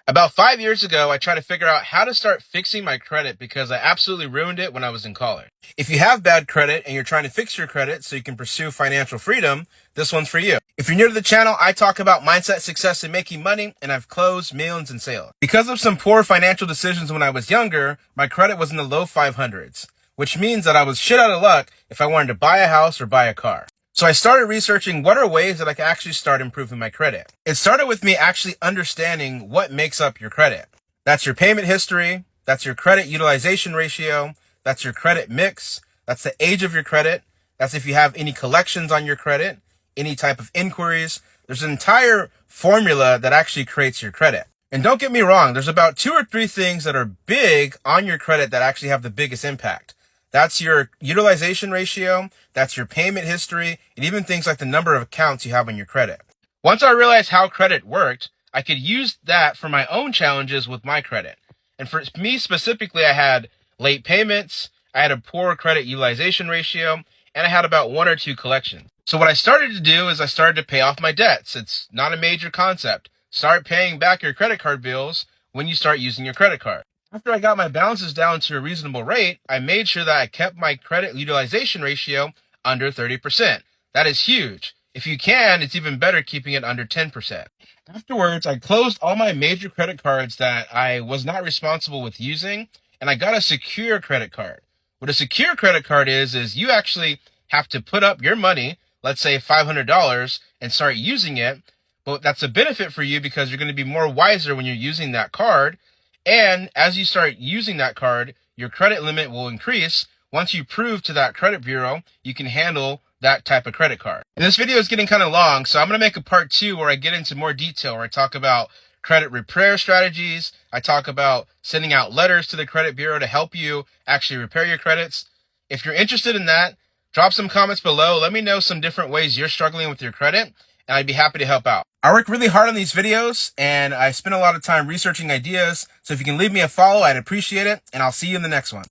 About 5 years ago, I tried to figure out how to start fixing my credit because I absolutely ruined it when I was in college. If you have bad credit and you're trying to fix your credit so you can pursue financial freedom, this one's for you. If you're new to the channel, I talk about mindset, success, and making money, and I've closed millions in sales. Because of some poor financial decisions when I was younger, my credit was in the low 500s, which means that I was shit out of luck if I wanted to buy a house or buy a car. So I started researching what are ways that I can actually start improving my credit. It started with me actually understanding what makes up your credit. That's your payment history. That's your credit utilization ratio. That's your credit mix. That's the age of your credit. That's if you have any collections on your credit, any type of inquiries. There's an entire formula that actually creates your credit. And don't get me wrong, there's about 2 or 3 things that are big on your credit that actually have the biggest impact. That's your utilization ratio, that's your payment history, and even things like the number of accounts you have on your credit. Once I realized how credit worked, I could use that for my own challenges with my credit. And for me specifically, I had late payments, I had a poor credit utilization ratio, and I had about 1 or 2 collections. So what I started to do is I started to pay off my debts. It's not a major concept. Start paying back your credit card bills when you start using your credit card. After I got my balances down to a reasonable rate, I made sure that I kept my credit utilization ratio under 30%. That is huge. If you can, it's even better keeping it under 10%. Afterwards, I closed all my major credit cards that I was not responsible with using, and I got a secure credit card. What a secure credit card is you actually have to put up your money, let's say $500, and start using it. But that's a benefit for you because you're going to be more wiser when you're using that card. And as you start using that card, your credit limit will increase. Once you prove to that credit bureau, you can handle that type of credit card. And this video is getting kind of long, so I'm going to make a part 2 where I get into more detail, where I talk about credit repair strategies. I talk about sending out letters to the credit bureau to help you actually repair your credits. If you're interested in that, drop some comments below. Let me know some different ways you're struggling with your credit, and I'd be happy to help out. I work really hard on these videos, and I spend a lot of time researching ideas, so if you can leave me a follow, I'd appreciate it, and I'll see you in the next one.